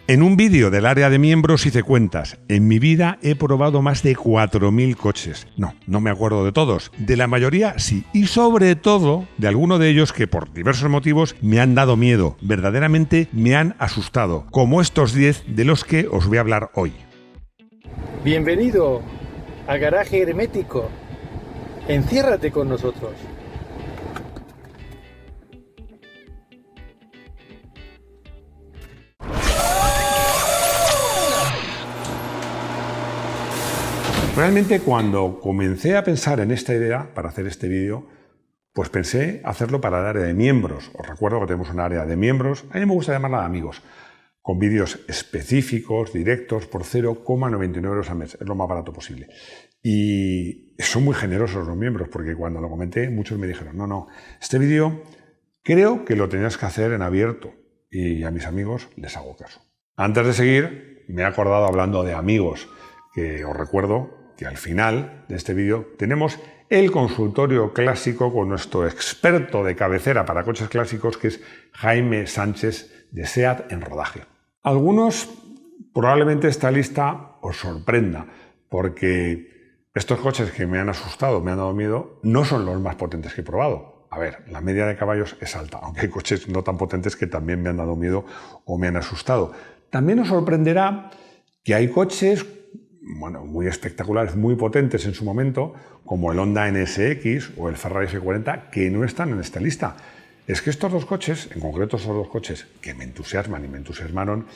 En un vídeo del área de miembros hice cuentas. En mi vida he probado más de 4.000 coches. No me acuerdo de todos. De la mayoría sí. Y sobre todo de alguno de ellos que por diversos motivos me han dado miedo. Verdaderamente me han asustado. Como estos 10 de los que os voy a hablar hoy. Bienvenido a Garaje Hermético. Enciérrate con nosotros. Realmente cuando comencé a pensar en esta idea para hacer este vídeo, pues pensé hacerlo para el área de miembros. Os recuerdo que tenemos un área de miembros, a mí me gusta llamarla de amigos, con vídeos específicos, directos, por 0,99 € al mes. Es lo más barato posible. Y son muy generosos los miembros, porque cuando lo comenté, muchos me dijeron, no, este vídeo creo que lo tenías que hacer en abierto. Y a mis amigos les hago caso. Antes de seguir, me he acordado hablando de amigos, que os recuerdo que al final de este vídeo tenemos el consultorio clásico con nuestro experto de cabecera para coches clásicos, que es Jaime Sánchez de SEAT en rodaje. Algunos, probablemente esta lista os sorprenda, porque estos coches que me han asustado, me han dado miedo, no son los más potentes que he probado. A ver, la media de caballos es alta, aunque hay coches no tan potentes que también me han dado miedo o me han asustado. También os sorprenderá que hay coches muy espectaculares, muy potentes en su momento, como el Honda NSX o el Ferrari F40, que no están en esta lista. Es que estos dos coches, en concreto estos dos coches, que me entusiasman y me entusiasmaron,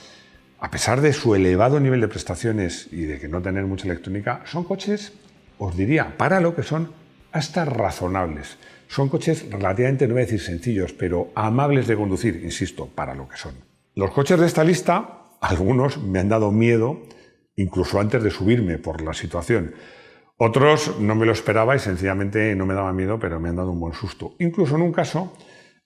a pesar de su elevado nivel de prestaciones y de que no tener mucha electrónica, son coches, os diría, para lo que son, hasta razonables. Son coches relativamente, no voy a decir sencillos, pero amables de conducir, insisto, para lo que son. Los coches de esta lista, algunos me han dado miedo, incluso antes de subirme por la situación. Otros no me lo esperaba y sencillamente no me daba miedo, pero me han dado un buen susto. Incluso en un caso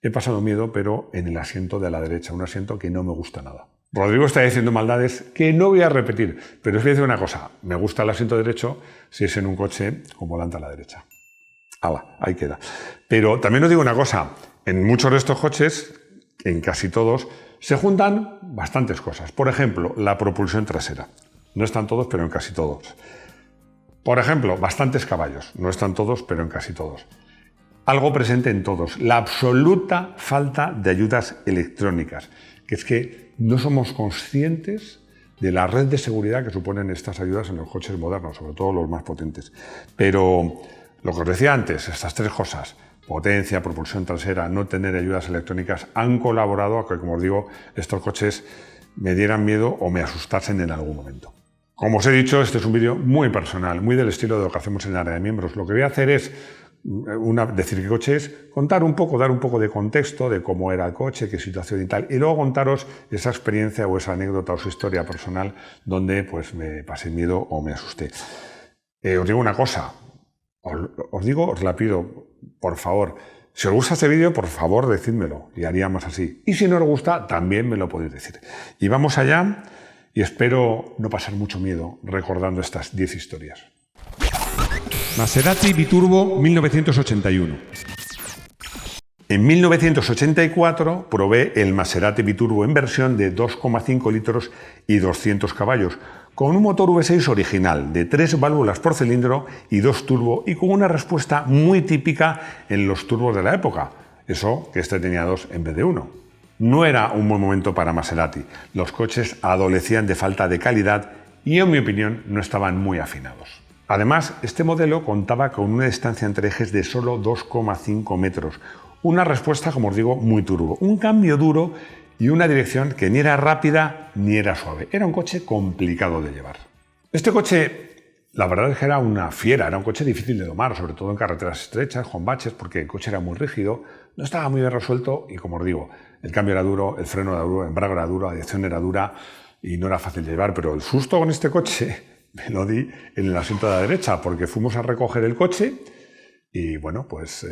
he pasado miedo, pero en el asiento de la derecha, un asiento que no me gusta nada. Rodrigo está diciendo maldades que no voy a repetir, pero os voy a decir una cosa, me gusta el asiento derecho si es en un coche con volante a la derecha. ¡Hala! Ahí queda. Pero también os digo una cosa, en muchos de estos coches, en casi todos, se juntan bastantes cosas. Por ejemplo, la propulsión trasera. No están todos, pero en casi todos. Por ejemplo, bastantes caballos. No están todos, pero en casi todos. Algo presente en todos. La absoluta falta de ayudas electrónicas. Que es que no somos conscientes de la red de seguridad que suponen estas ayudas en los coches modernos, sobre todo los más potentes. Pero lo que os decía antes, estas tres cosas, potencia, propulsión trasera, no tener ayudas electrónicas, han colaborado a que, como os digo, estos coches me dieran miedo o me asustasen en algún momento. Como os he dicho, este es un vídeo muy personal, muy del estilo de lo que hacemos en el área de miembros. Lo que voy a hacer es decir qué coche es, contar un poco, dar un poco de contexto de cómo era el coche, qué situación y tal, y luego contaros esa experiencia o esa anécdota o su historia personal donde pues me pasé miedo o me asusté. Os digo una cosa, os la pido, por favor, si os gusta este vídeo, por favor, decídmelo y haríamos así. Y si no os gusta, también me lo podéis decir. Y vamos allá. Y espero no pasar mucho miedo recordando estas 10 historias. Maserati Biturbo 1981. En 1984 probé el Maserati Biturbo en versión de 2,5 litros y 200 caballos, con un motor V6 original de 3 válvulas por cilindro y 2 turbo y con una respuesta muy típica en los turbos de la época. Eso que este tenía 2 en vez de 1. No era un buen momento para Maserati. Los coches adolecían de falta de calidad y, en mi opinión, no estaban muy afinados. Además, este modelo contaba con una distancia entre ejes de solo 2,5 metros. Una respuesta, como os digo, muy turbo. Un cambio duro y una dirección que ni era rápida ni era suave. Era un coche complicado de llevar. Este coche, la verdad es que era una fiera. Era un coche difícil de domar, sobre todo en carreteras estrechas, con baches, porque el coche era muy rígido, no estaba muy bien resuelto y, como os digo, el cambio era duro, el freno era duro, el embrague era duro, la dirección era dura y no era fácil de llevar. Pero el susto con este coche me lo di en el asiento de la derecha, porque fuimos a recoger el coche y, bueno, pues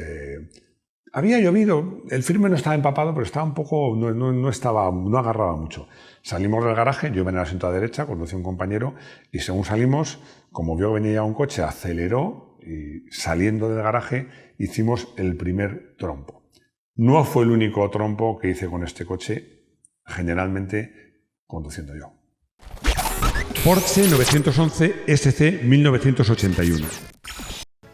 había llovido, el firme no estaba empapado, pero estaba un poco, no agarraba mucho. Salimos del garaje, yo venía en el asiento de la derecha, conducía un compañero y según salimos, como vio que venía un coche, aceleró y saliendo del garaje hicimos el primer trompo. No fue el único trompo que hice con este coche. Generalmente conduciendo yo. Porsche 911 SC 1981.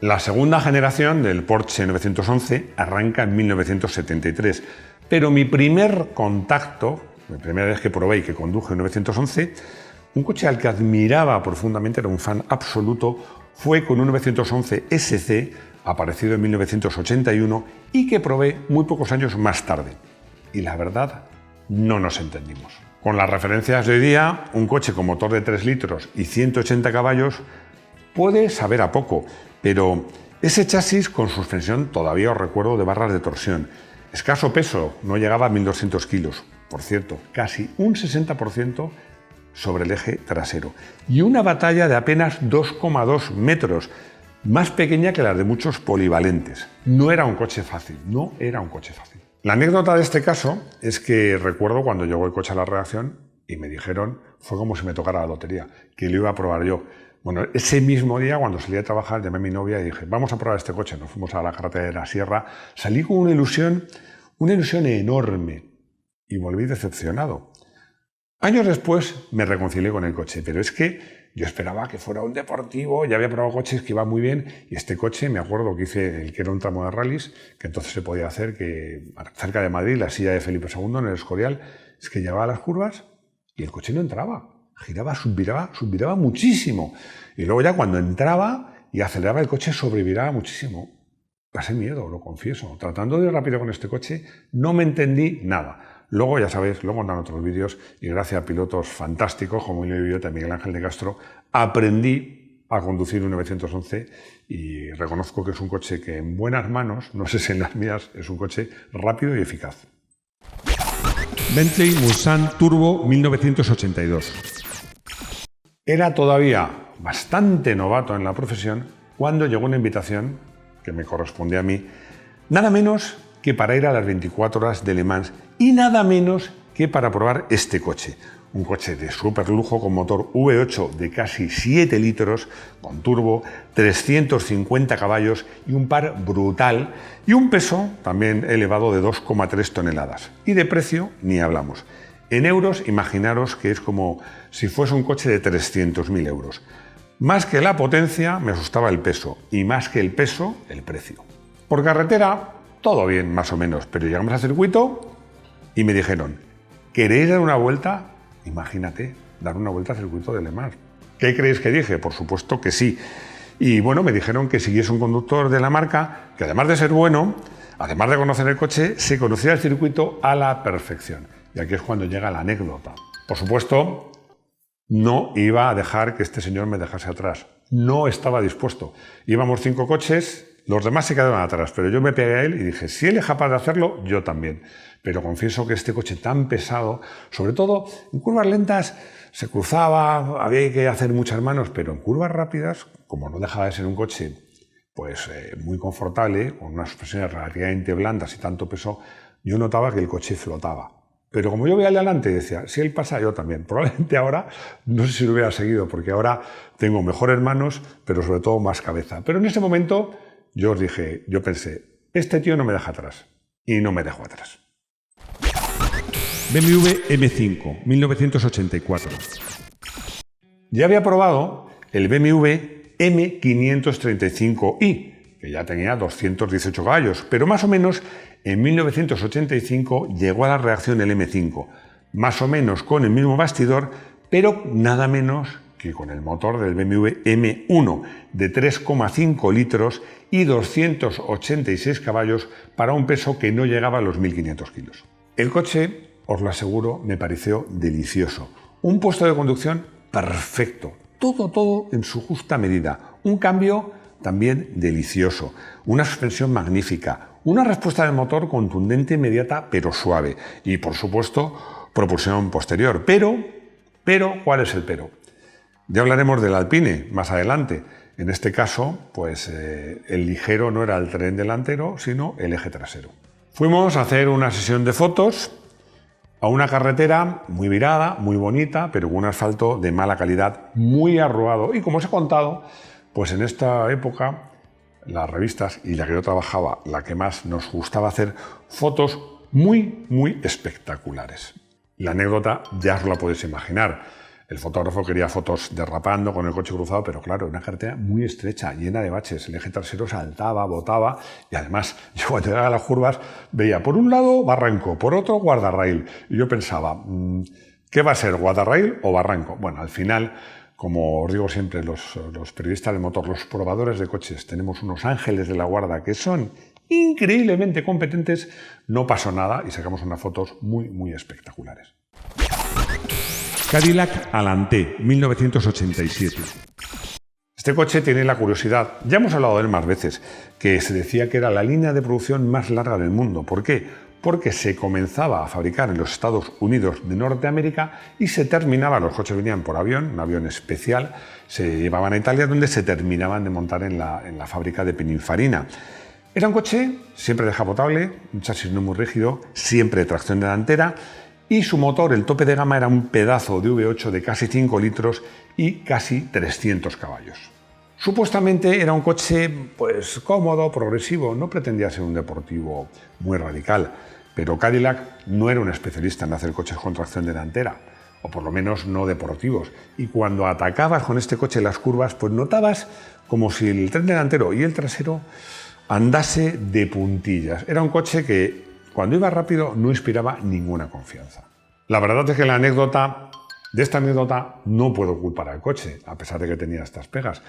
La segunda generación del Porsche 911 arranca en 1973, pero mi primer contacto, la primera vez que probé y que conduje un 911, un coche al que admiraba profundamente, era un fan absoluto, fue con un 911 SC aparecido en 1981 y que probé muy pocos años más tarde. Y la verdad, no nos entendimos. Con las referencias de hoy día, un coche con motor de 3 litros y 180 caballos puede saber a poco, pero ese chasis con suspensión todavía os recuerdo de barras de torsión. Escaso peso, no llegaba a 1.200 kilos. Por cierto, casi un 60% sobre el eje trasero. Y una batalla de apenas 2,2 metros, más pequeña que la de muchos polivalentes. No era un coche fácil, no era un coche fácil. La anécdota de este caso es que recuerdo cuando llegó el coche a la redacción y me dijeron, fue como si me tocara la lotería, que lo iba a probar yo. Bueno, ese mismo día, cuando salí a trabajar, llamé a mi novia y dije, vamos a probar este coche. Nos fuimos a la carretera de la Sierra, salí con una ilusión enorme y volví decepcionado. Años después me reconcilié con el coche, pero es que yo esperaba que fuera un deportivo, ya había probado coches que iban muy bien y este coche, me acuerdo que hice el que era un tramo de rallies, que entonces se podía hacer que cerca de Madrid, la silla de Felipe II en el Escorial, es que llegaba a las curvas y el coche no entraba. Giraba, subviraba muchísimo. Y luego ya cuando entraba y aceleraba el coche, sobreviraba muchísimo. Pasé miedo, lo confieso. Tratando de ir rápido con este coche, no me entendí nada. Luego, ya sabéis, luego andan otros vídeos y gracias a pilotos fantásticos como el idiota Miguel Ángel de Castro, aprendí a conducir un 911 y reconozco que es un coche que en buenas manos, no sé si en las mías, es un coche rápido y eficaz. Bentley Mulsanne Turbo 1982. Era todavía bastante novato en la profesión cuando llegó una invitación que me correspondía a mí, nada menos que para ir a las 24 horas de Le Mans y nada menos que para probar este coche. Un coche de súper lujo con motor V8 de casi 7 litros, con turbo, 350 caballos y un par brutal y un peso también elevado de 2,3 toneladas. Y de precio ni hablamos. En euros, imaginaros que es como si fuese un coche de 300.000 euros. Más que la potencia, me asustaba el peso y más que el peso, el precio. Por carretera, todo bien más o menos, pero llegamos al circuito y me dijeron, ¿queréis dar una vuelta? Imagínate, dar una vuelta al circuito de Le Mans. ¿Qué creéis que dije? Por supuesto que sí. Y bueno, me dijeron que siguiese un conductor de la marca, que además de ser bueno, además de conocer el coche, se conocía el circuito a la perfección. Y aquí es cuando llega la anécdota. Por supuesto, no iba a dejar que este señor me dejase atrás. No estaba dispuesto. Íbamos 5 coches, los demás se quedaron atrás, pero yo me pegué a él y dije, si él es capaz de hacerlo, yo también. Pero confieso que este coche tan pesado, sobre todo en curvas lentas, se cruzaba, había que hacer muchas manos, pero en curvas rápidas, como no dejaba de ser un coche pues muy confortable, con unas suspensiones relativamente blandas y tanto peso, yo notaba que el coche flotaba. Pero como yo veía adelante y decía, si él pasa, yo también. Probablemente ahora, no sé si lo hubiera seguido, porque ahora tengo mejores manos, pero sobre todo más cabeza. Pero en ese momento yo os dije, yo pensé, este tío no me deja atrás. Y no me dejó atrás. BMW M5, 1984. Ya había probado el BMW M535i, que ya tenía 218 caballos, pero más o menos en 1985 llegó a la redacción el M5, más o menos con el mismo bastidor, pero nada menos que con el motor del BMW M1 de 3,5 litros y 286 caballos para un peso que no llegaba a los 1.500 kilos. El coche, os lo aseguro, me pareció delicioso. Un puesto de conducción perfecto, todo en su justa medida. Un cambio también delicioso, una suspensión magnífica, una respuesta del motor contundente, inmediata, pero suave. Y, por supuesto, propulsión posterior. Pero, ¿cuál es el pero? Ya hablaremos del Alpine más adelante. En este caso, pues el ligero no era el tren delantero, sino el eje trasero. Fuimos a hacer una sesión de fotos a una carretera muy virada, muy bonita, pero con un asfalto de mala calidad, muy arruado. Y como os he contado, pues en esta época, las revistas y la que yo trabajaba, la que más nos gustaba hacer, fotos muy espectaculares. La anécdota ya os la podéis imaginar. El fotógrafo quería fotos derrapando con el coche cruzado, pero claro, una carretera muy estrecha, llena de baches. El eje trasero saltaba, botaba y además yo cuando llegaba a las curvas veía por un lado barranco, por otro guardarraíl. Y yo pensaba, ¿qué va a ser, guardarraíl o barranco? Bueno, al final, como os digo siempre, los periodistas de motor, los probadores de coches, tenemos unos ángeles de la guarda que son increíblemente competentes, no pasó nada y sacamos unas fotos muy, muy espectaculares. Cadillac Alante, 1987. Este coche tiene la curiosidad, ya hemos hablado de él más veces, que se decía que era la línea de producción más larga del mundo. ¿Por qué? Porque se comenzaba a fabricar en los Estados Unidos de Norteamérica y se terminaba, los coches venían por avión, un avión especial, se llevaban a Italia donde se terminaban de montar en la fábrica de Pininfarina. Era un coche siempre descapotable, un chasis no muy rígido, siempre de tracción delantera, y su motor, el tope de gama, era un pedazo de V8 de casi 5 litros y casi 300 caballos. Supuestamente era un coche pues cómodo, progresivo, no pretendía ser un deportivo muy radical, pero Cadillac no era un especialista en hacer coches con tracción delantera, o por lo menos no deportivos, y cuando atacabas con este coche en las curvas, pues notabas como si el tren delantero y el trasero andase de puntillas. Era un coche que cuando iba rápido no inspiraba ninguna confianza. La verdad es que de esta anécdota no puedo culpar al coche, a pesar de que tenía estas pegas.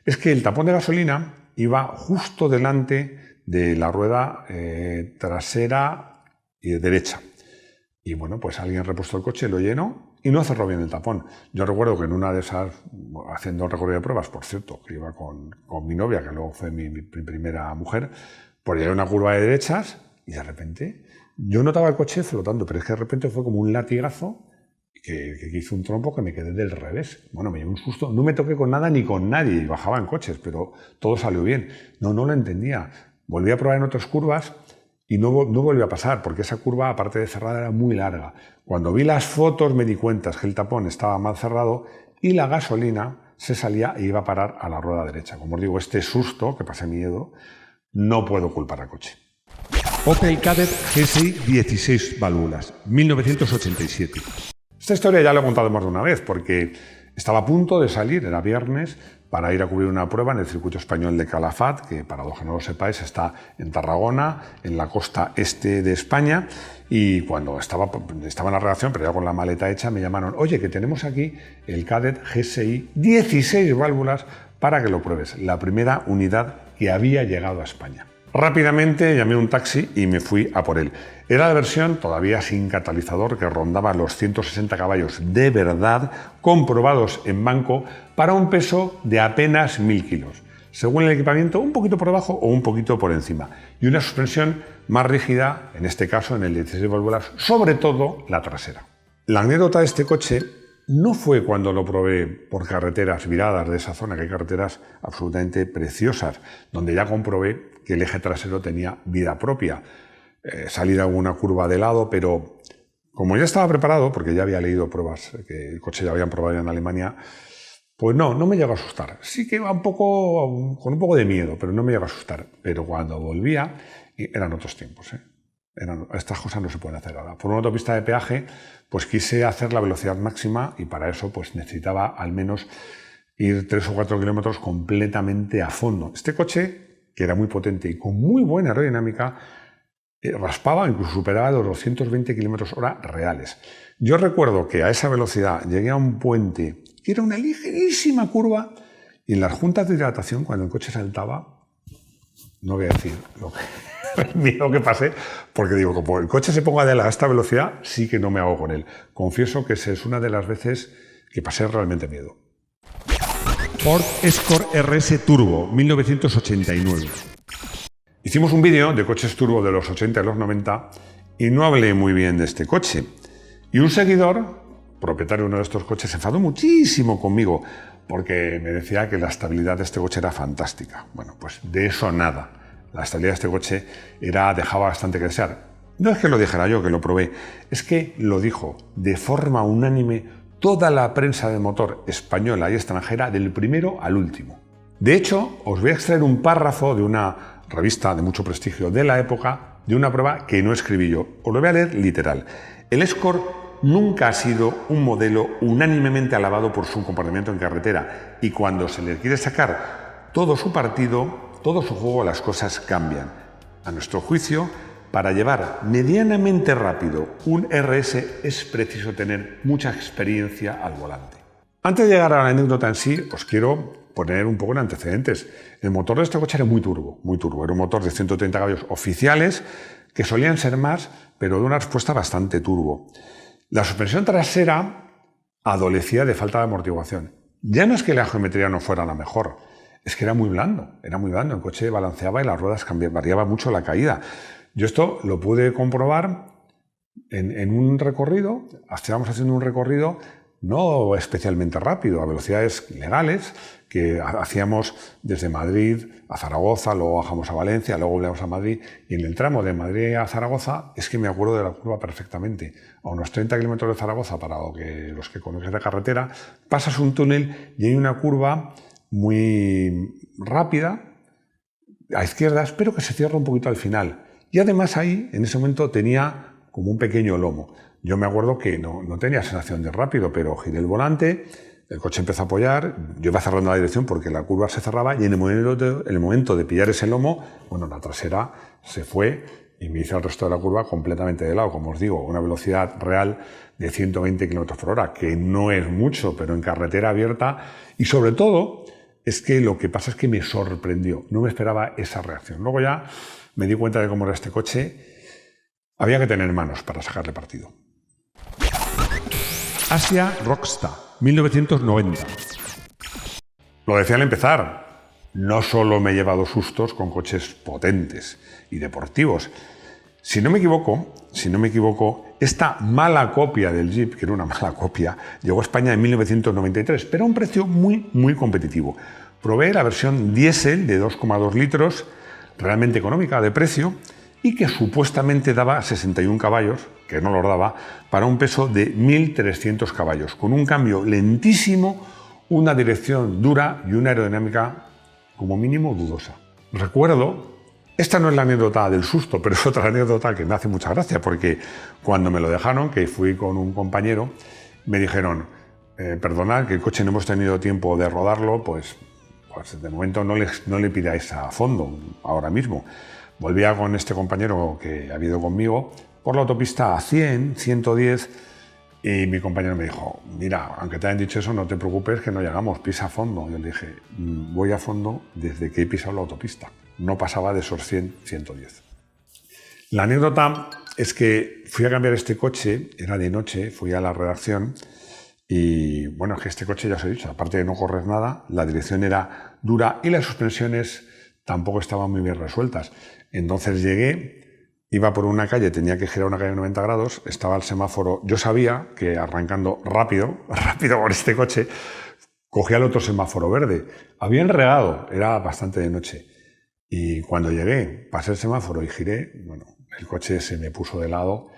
Es que el tapón de gasolina iba justo delante de la rueda trasera y derecha. Y bueno, pues alguien repuesto el coche, lo llenó y no cerró bien el tapón. Yo recuerdo que en una de esas, haciendo el recorrido de pruebas, por cierto, que iba con mi novia, que luego fue mi primera mujer, pues llegué a una curva de derechas y de repente yo notaba el coche flotando, pero es que de repente fue como un latigazo que hizo un trompo que me quedé del revés. Bueno, me llevé un susto. No me toqué con nada ni con nadie. Bajaba en coches, pero todo salió bien. No lo entendía. Volví a probar en otras curvas y no volvió a pasar, porque esa curva, aparte de cerrada, era muy larga. Cuando vi las fotos me di cuenta que el tapón estaba mal cerrado y la gasolina se salía e iba a parar a la rueda derecha. Como os digo, este susto, que pasé miedo, no puedo culpar al coche. Opel Kadett GSI 16 válvulas, 1987. Esta historia ya la he contado más de una vez porque estaba a punto de salir, era viernes, para ir a cubrir una prueba en el circuito español de Calafat, que para los que no lo sepáis está en Tarragona, en la costa este de España, y cuando estaba en la redacción, pero ya con la maleta hecha, me llamaron, oye, que tenemos aquí el Kadett GSI 16 válvulas para que lo pruebes, la primera unidad que había llegado a España. Rápidamente llamé un taxi y me fui a por él. Era la versión todavía sin catalizador que rondaba los 160 caballos de verdad, comprobados en banco, para un peso de apenas 1000 kilos. Según el equipamiento, un poquito por debajo o un poquito por encima. Y una suspensión más rígida, en este caso en el 16 válvulas, sobre todo la trasera. La anécdota de este coche no fue cuando lo probé por carreteras viradas de esa zona, que hay carreteras absolutamente preciosas, donde ya comprobé que el eje trasero tenía vida propia. Salir a una curva de lado, pero como ya estaba preparado, porque ya había leído pruebas que el coche ya habían probado en Alemania, pues no me llegó a asustar. Sí que iba con un poco de miedo, pero no me llegó a asustar. Pero cuando volvía, eran otros tiempos, estas cosas no se pueden hacer ahora. Por una autopista de peaje, pues quise hacer la velocidad máxima y para eso pues necesitaba al menos ir 3 o 4 kilómetros completamente a fondo. Este coche, que era muy potente y con muy buena aerodinámica, raspaba, incluso superaba los 220 km/h reales. Yo recuerdo que a esa velocidad llegué a un puente que era una ligerísima curva y en las juntas de hidratación, cuando el coche saltaba, no voy a decir lo que pasé, porque digo, como el coche se ponga a esta velocidad, sí que no me hago con él. Confieso que esa es una de las veces que pasé realmente miedo. Ford Escort RS Turbo, 1989. Hicimos un vídeo de coches turbo de los 80 y los 90 y no hablé muy bien de este coche. Y un seguidor, propietario de uno de estos coches, se enfadó muchísimo conmigo porque me decía que la estabilidad de este coche era fantástica. Bueno, pues de eso nada. La estabilidad de este coche dejaba bastante que desear. No es que lo dijera yo, que lo probé, es que lo dijo de forma unánime toda la prensa de motor española y extranjera, del primero al último. De hecho, os voy a extraer un párrafo de una revista de mucho prestigio de la época, de una prueba que no escribí yo. Os lo voy a leer literal. El Escort nunca ha sido un modelo unánimemente alabado por su comportamiento en carretera, y cuando se le quiere sacar todo su partido, todo su juego, las cosas cambian. A nuestro juicio, para llevar medianamente rápido un RS es preciso tener mucha experiencia al volante. Antes de llegar a la anécdota en sí, os quiero poner un poco en antecedentes. El motor de este coche era muy turbo, muy turbo. Era un motor de 130 caballos oficiales, que solían ser más, pero de una respuesta bastante turbo. La suspensión trasera adolecía de falta de amortiguación. Ya no es que la geometría no fuera la mejor, es que era muy blando, el coche balanceaba y las ruedas variaba mucho la caída. Yo esto lo pude comprobar en un recorrido, estábamos haciendo un recorrido no especialmente rápido, a velocidades legales, que hacíamos desde Madrid a Zaragoza, luego bajamos a Valencia, luego volvíamos a Madrid, y en el tramo de Madrid a Zaragoza es que me acuerdo de la curva perfectamente. A unos 30 kilómetros de Zaragoza, para los que conocen la carretera, pasas un túnel y hay una curva muy rápida, a izquierdas, pero que se cierra un poquito al final. Y además ahí, en ese momento, tenía como un pequeño lomo. Yo me acuerdo que no tenía sensación de rápido, pero giré el volante, el coche empezó a apoyar, yo iba cerrando la dirección porque la curva se cerraba, y en el momento de pillar ese lomo, bueno, la trasera se fue y me hice el resto de la curva completamente de lado. Como os digo, una velocidad real de 120 km por hora, que no es mucho, pero en carretera abierta, y sobre todo es que lo que pasa es que me sorprendió, no me esperaba esa reacción. Luego ya me di cuenta de cómo era este coche. Había que tener manos para sacarle partido. Asia Rockstar, 1990. Lo decía al empezar, no solo me he llevado sustos con coches potentes y deportivos. Si no me equivoco, esta mala copia del Jeep, que era una mala copia, llegó a España en 1993, pero a un precio muy competitivo. Probé la versión diésel de 2,2 litros, realmente económica de precio, y que supuestamente daba 61 caballos, que no los daba, para un peso de 1.300 caballos, con un cambio lentísimo, una dirección dura y una aerodinámica como mínimo dudosa. Recuerdo, esta no es la anécdota del susto, pero es otra anécdota que me hace mucha gracia, porque cuando me lo dejaron, que fui con un compañero, me dijeron, perdonad que el coche no hemos tenido tiempo de rodarlo, pues de momento no le pidáis a fondo ahora mismo. Volvía con este compañero que ha ido conmigo por la autopista a 100, 110, y mi compañero me dijo, mira, aunque te hayan dicho eso, no te preocupes que no llegamos, pisa a fondo. Yo le dije, voy a fondo desde que he pisado la autopista. No pasaba de esos 100, 110. La anécdota es que fui a cambiar este coche, era de noche, fui a la redacción, y bueno, es que este coche ya os he dicho, aparte de no correr nada, la dirección era dura y las suspensiones tampoco estaban muy bien resueltas. Entonces llegué, iba por una calle, tenía que girar una calle de 90 grados, estaba el semáforo, yo sabía que arrancando rápido con este coche, cogía el otro semáforo verde. Había enredado, era bastante de noche. Y cuando llegué, pasé el semáforo y giré, bueno, el coche se me puso de lado,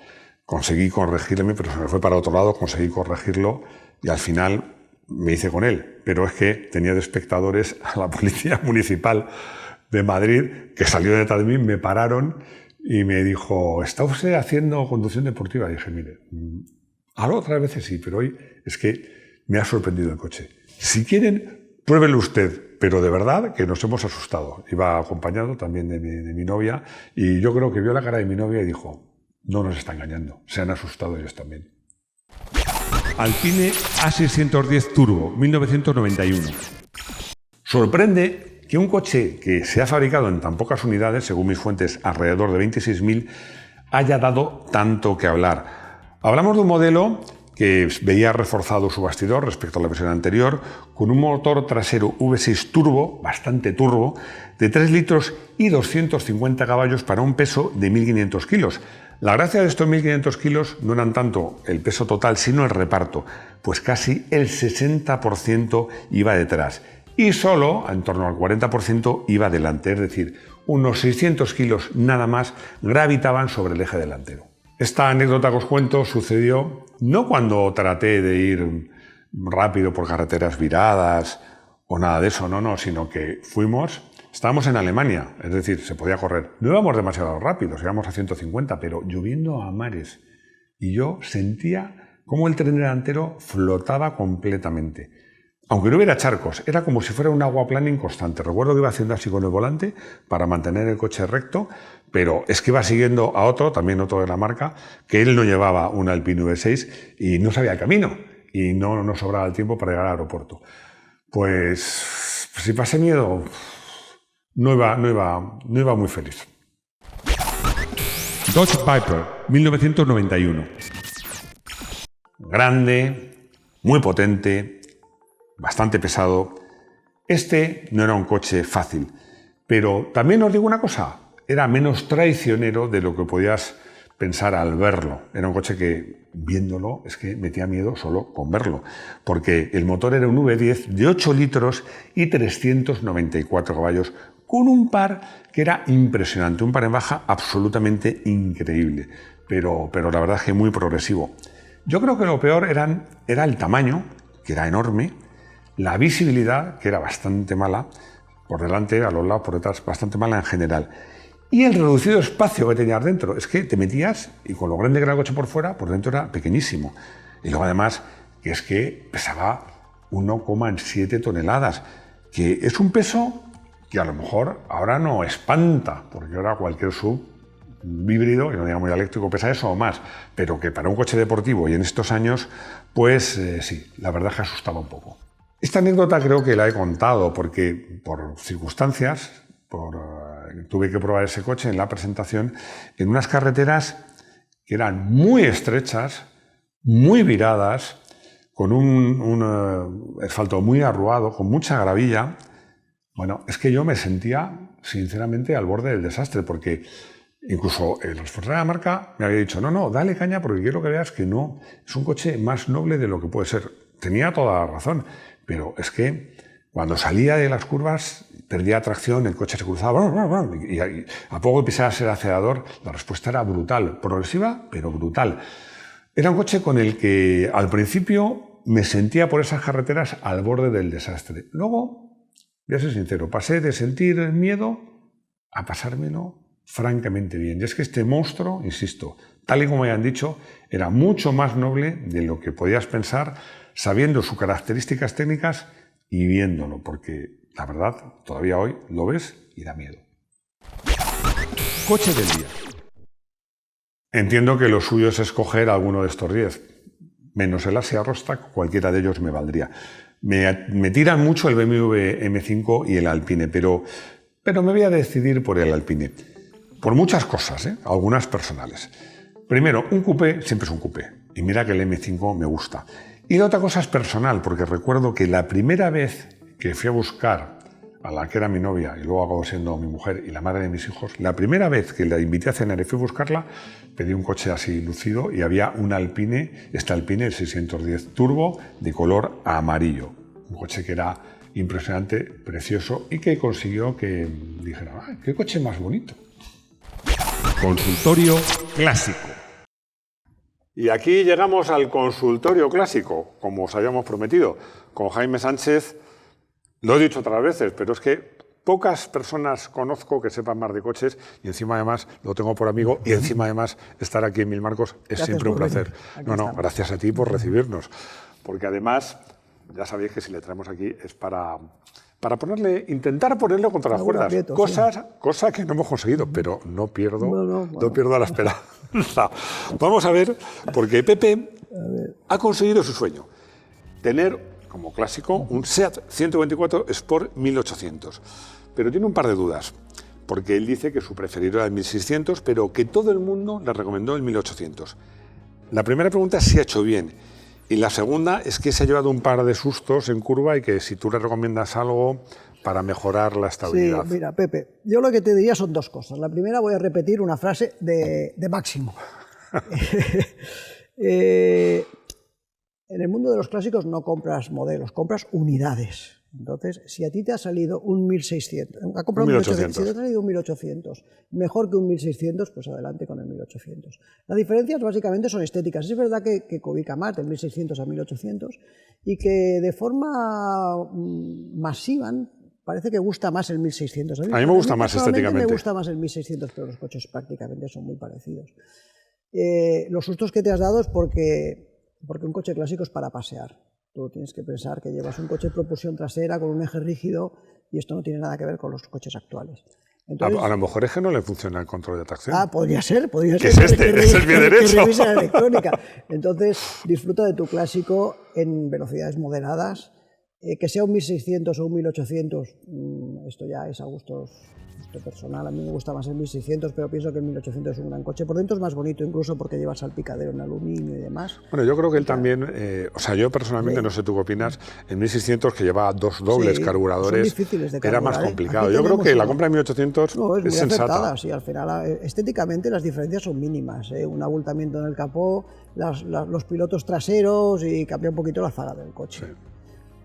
conseguí corregirme, pero se me fue para otro lado, conseguí corregirlo y al final me hice con él. Pero es que tenía de espectadores a la policía municipal de Madrid, que salió detrás de mí, me pararon y me dijo, ¿está usted haciendo conducción deportiva? Y dije, mire, algo otras veces sí, pero hoy es que me ha sorprendido el coche. Si quieren, pruébelo usted, pero de verdad que nos hemos asustado. Iba acompañado también de mi novia, y yo creo que vio la cara de mi novia y dijo, no nos está engañando, se han asustado ellos también. Alpine A610 Turbo, 1991. Sorprende que un coche que se ha fabricado en tan pocas unidades, según mis fuentes alrededor de 26.000, haya dado tanto que hablar. Hablamos de un modelo que veía reforzado su bastidor respecto a la versión anterior, con un motor trasero V6 turbo, bastante turbo, de 3 litros y 250 caballos para un peso de 1.500 kilos. La gracia de estos 1.500 kilos no eran tanto el peso total, sino el reparto, pues casi el 60% iba detrás y solo en torno al 40% iba delante, es decir, unos 600 kilos nada más gravitaban sobre el eje delantero. Esta anécdota que os cuento sucedió no cuando traté de ir rápido por carreteras viradas o nada de eso, no, sino que estábamos en Alemania, es decir, se podía correr. No íbamos demasiado rápidos, íbamos a 150, pero lloviendo a mares. Y yo sentía cómo el tren delantero flotaba completamente. Aunque no hubiera charcos, era como si fuera un aguaplaning constante. Recuerdo que iba haciendo así con el volante para mantener el coche recto, pero es que iba siguiendo a otro, también otro de la marca, que él no llevaba un Alpine V6 y no sabía el camino y no nos sobraba el tiempo para llegar al aeropuerto. Pues si pasé miedo, no iba muy feliz. Dodge Viper, 1991. Grande, muy potente, bastante pesado. Este no era un coche fácil, pero también os digo una cosa, era menos traicionero de lo que podías pensar al verlo. Era un coche que, viéndolo, es que metía miedo solo con verlo, porque el motor era un V10 de 8 litros y 394 caballos, con un par que era impresionante, un par en baja absolutamente increíble, pero la verdad es que muy progresivo. Yo creo que lo peor era el tamaño, que era enorme, la visibilidad, que era bastante mala, por delante, a los lados, por detrás, bastante mala en general. Y el reducido espacio que tenías dentro. Es que te metías y con lo grande que era el coche por fuera, por dentro era pequeñísimo. Y luego además, que es que pesaba 1,7 toneladas, que es un peso que a lo mejor ahora no espanta, porque ahora cualquier sub híbrido, que no diga muy eléctrico, pesa eso o más, pero que para un coche deportivo y en estos años, pues sí, la verdad es que asustaba un poco. Esta anécdota creo que la he contado porque por circunstancias tuve que probar ese coche en la presentación en unas carreteras que eran muy estrechas, muy viradas, con un asfalto muy arruado, con mucha gravilla. Bueno, es que yo me sentía sinceramente al borde del desastre, porque incluso el responsable de la marca me había dicho, no, dale caña porque quiero que veas que no, es un coche más noble de lo que puede ser. Tenía toda la razón, pero es que cuando salía de las curvas perdía tracción, el coche se cruzaba y a poco que pisabas el acelerador, la respuesta era brutal, progresiva, pero brutal. Era un coche con el que al principio me sentía por esas carreteras al borde del desastre. Luego, voy a ser sincero, pasé de sentir miedo a pasármelo francamente bien. Y es que este monstruo, insisto, tal y como me han dicho, era mucho más noble de lo que podías pensar, sabiendo sus características técnicas y viéndolo, porque la verdad, todavía hoy lo ves y da miedo. Coche del día. Entiendo que lo suyo es escoger alguno de estos 10, menos el Asia Rostack, cualquiera de ellos me valdría. Me tiran mucho el BMW M5 y el Alpine, pero me voy a decidir por el Alpine. Por muchas cosas, algunas personales. Primero, un coupé siempre es un coupé. Y mira que el M5 me gusta. Y la otra cosa es personal, porque recuerdo que la primera vez que fui a buscar a la que era mi novia y luego acabó siendo mi mujer y la madre de mis hijos, la primera vez que la invité a cenar y fui a buscarla, pedí un coche así lucido y había un Alpine, este Alpine, el 610 Turbo, de color amarillo. Un coche que era impresionante, precioso y que consiguió que dijera, ¡ay, qué coche más bonito! Consultorio clásico. Y aquí llegamos al consultorio clásico, como os habíamos prometido, con Jaime Sánchez. Lo he dicho otras veces, pero es que pocas personas conozco que sepan más de coches y encima además lo tengo por amigo y encima además estar aquí en Mil Marcos es siempre un placer. Gracias a ti por recibirnos, porque además ya sabéis que si le traemos aquí es para intentar ponerlo contra las cuerdas, cosa que no hemos conseguido, pero no pierdo la esperanza. Vamos a ver, porque Pepe ha conseguido su sueño, tener como clásico un SEAT 124 Sport 1800, pero tiene un par de dudas, porque él dice que su preferido era el 1600, pero que todo el mundo le recomendó el 1800. La primera pregunta es si ha hecho bien. Y la segunda es que se ha llevado un par de sustos en curva y que si tú le recomiendas algo para mejorar la estabilidad. Sí, mira, Pepe, yo lo que te diría son dos cosas. La primera, voy a repetir una frase de Máximo. En el mundo de los clásicos no compras modelos, compras unidades. Entonces, si a ti te ha salido un 1600, ha comprado un 1800, si te ha salido un 1800, mejor que un 1600, pues adelante con el 1800. Las diferencias básicamente son estéticas. Es verdad que cobica más del 1600 a 1800 y que de forma masiva parece que gusta más el 1600. A mí me gusta más estéticamente. Me gusta más el 1600, pero los coches prácticamente son muy parecidos. Los sustos que te has dado es porque porque un coche clásico es para pasear. Tú tienes que pensar que llevas un coche de propulsión trasera con un eje rígido y esto no tiene nada que ver con los coches actuales. Entonces, a lo mejor es que no le funciona el control de tracción. Podría ser. ¿Qué es este? ¿Es el pie derecho? Que revise la electrónica. Entonces, disfruta de tu clásico en velocidades moderadas. Que sea un 1600 o un 1800, esto ya es a gustos personal. A mí me gusta más el 1600, pero pienso que el 1800 es un gran coche. Por dentro es más bonito, incluso porque lleva salpicadero en aluminio y demás. Bueno, yo creo que él también, o sea, yo personalmente, no sé tú qué opinas, el 1600 que lleva dos dobles carburadores, son difíciles de era más complicado. Yo creo que la compra de 1800 es muy sensata. acertada, sí, al final estéticamente las diferencias son mínimas, un abultamiento en el capó, los pilotos traseros y cambia un poquito la zaga del coche. Sí.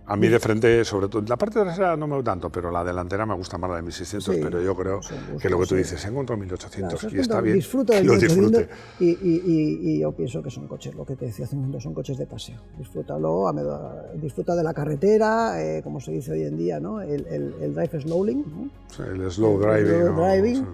A mí de frente, sobre todo, la parte trasera no me gusta tanto, pero la delantera me gusta más la de 1600, pero yo creo que lo que tú dices, he encontrado 1800 claro, y está bien, disfruta del que lo disfrute. Y yo pienso que son coches, lo que te decía hace un momento, son coches de paseo. Disfrútalo, disfruta de la carretera, como se dice hoy en día, ¿no? el drive slowing, ¿no? Sí, el slow driving.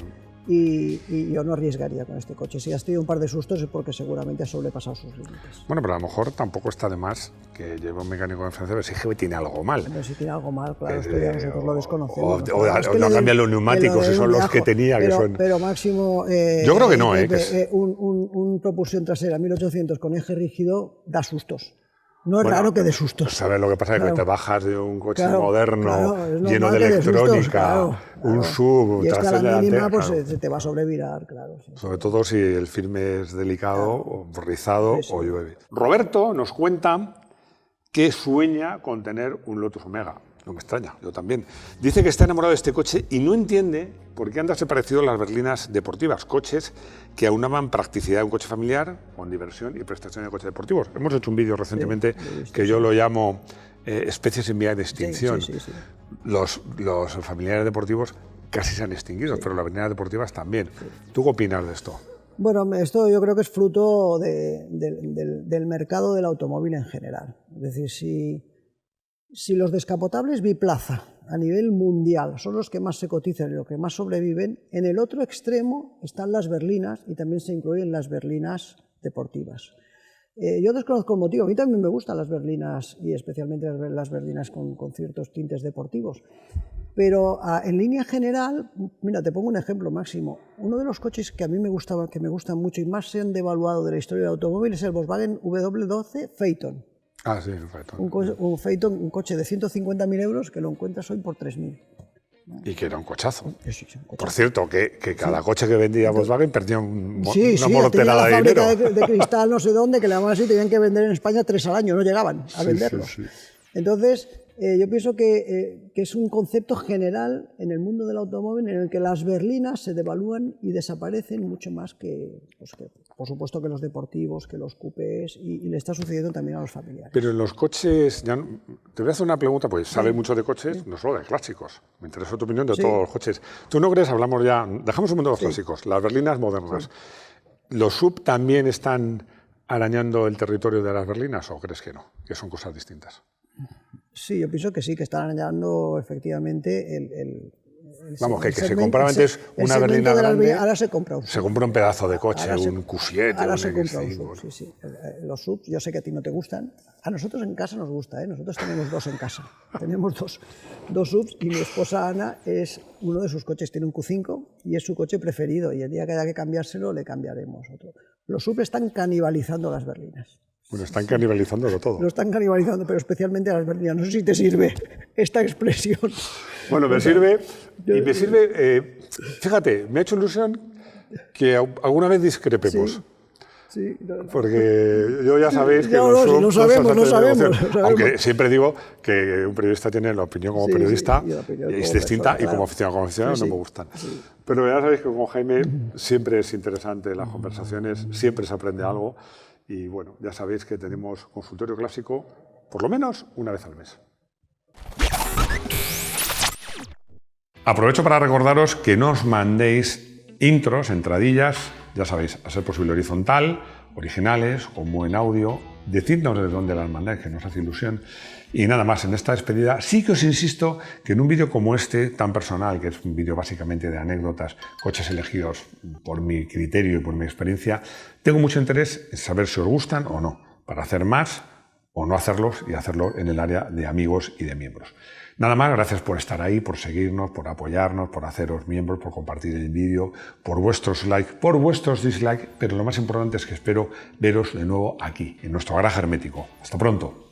Y yo no arriesgaría con este coche. Si has tenido un par de sustos es porque seguramente has sobrepasado sus límites. Bueno, pero a lo mejor tampoco está de más que lleve un mecánico de Francia, pero si que tiene algo mal. Pero si tiene algo mal, claro, esto ya nosotros lo desconocemos. O no cambian los neumáticos, y son los que tenía. Pero Máximo... yo creo que no, un propulsión trasera 1800 con eje rígido da sustos. No es raro que de sustos. ¿Sabes lo que pasa? Que te bajas de un coche moderno, lleno de electrónica, un sub, y es que a la mínima pues, se te va a sobrevirar, claro. Sí, sobre todo si el firme es delicado, o rizado o llueve. Roberto nos cuenta que sueña con tener un Lotus Omega. No me extraña, yo también. Dice que está enamorado de este coche y no entiende por qué han desaparecido las berlinas deportivas, coches que aunaban practicidad de un coche familiar con diversión y prestación de coches deportivos. Hemos hecho un vídeo recientemente que yo lo llamo especies en vía de extinción. Sí. Los familiares deportivos casi se han extinguido, pero las berlinas deportivas también. ¿Tú qué opinas de esto? Bueno, esto yo creo que es fruto del mercado del automóvil en general. Es decir, si los descapotables biplaza a nivel mundial son los que más se cotizan y los que más sobreviven, en el otro extremo están las berlinas y también se incluyen las berlinas deportivas. Yo desconozco el motivo, a mí también me gustan las berlinas y especialmente las berlinas con ciertos tintes deportivos. Pero en línea general, mira, te pongo un ejemplo, Máximo. Uno de los coches que a mí me gustan mucho y más se han devaluado de la historia del automóvil es el Volkswagen W12 Phaeton. Ah, sí, el Phaeton. Un Phaeton, un coche de 150.000 euros que lo encuentras hoy por 3.000. Y que era un cochazo. Sí, un cochazo. Por cierto, que cada coche que vendía Volkswagen perdía una tenía morterada de dinero. la fábrica de cristal no sé dónde, que le llamaban así, tenían que vender en España 3 al año, no llegaban a venderlos. Sí. Entonces, yo pienso que es un concepto general en el mundo del automóvil en el que las berlinas se devalúan y desaparecen mucho más que por supuesto, que los deportivos, que los coupés, y le está sucediendo también a los familiares. Pero en los coches, te voy a hacer una pregunta, pues sabes mucho de coches, no solo de clásicos. Me interesa tu opinión de todos los coches. ¿Tú no crees, dejamos un momento los clásicos, las berlinas modernas? ¿Los sub también están arañando el territorio de las berlinas o crees que no, que son cosas distintas? Sí, yo pienso que sí, que están arañando efectivamente Vamos, que se compraba antes una berlina grande, ahora se compra un sub. Se compra un pedazo de coche, un Q7. Ahora se compra un sub, sí. Los subs, yo sé que a ti no te gustan. A nosotros en casa nos gusta, nosotros tenemos 2 en casa. Tenemos dos subs y mi esposa Ana, uno de sus coches tiene un Q5 y es su coche preferido y el día que haya que cambiárselo le cambiaremos otro. Los subs están canibalizando las berlinas. Bueno, están canibalizándolo todo. Lo están canibalizando, pero especialmente a las berlinas. No sé si te sirve esta expresión. Bueno, me sirve. Y me sirve, fíjate, me ha hecho ilusión que alguna vez discrepemos. Sí, porque yo ya sabéis que lo sabemos. Aunque siempre digo que un periodista tiene la opinión como periodista y es distinta, y como aficionado no me gustan. Sí. Pero ya sabéis que con Jaime siempre es interesante las conversaciones, siempre se aprende algo. Y bueno, ya sabéis que tenemos consultorio clásico por lo menos una vez al mes. Aprovecho para recordaros que no os mandéis intros, entradillas, ya sabéis, a ser posible horizontal, originales, con buen audio. Decidnos de dónde las mandáis, que nos hace ilusión. Y nada más, en esta despedida sí que os insisto que en un vídeo como este, tan personal, que es un vídeo básicamente de anécdotas, coches elegidos por mi criterio y por mi experiencia, tengo mucho interés en saber si os gustan o no. para hacer más o no hacerlos y hacerlo en el área de amigos y de miembros. Nada más, gracias por estar ahí, por seguirnos, por apoyarnos, por haceros miembros, por compartir el vídeo, por vuestros likes, por vuestros dislikes, pero lo más importante es que espero veros de nuevo aquí, en nuestro garaje hermético. Hasta pronto.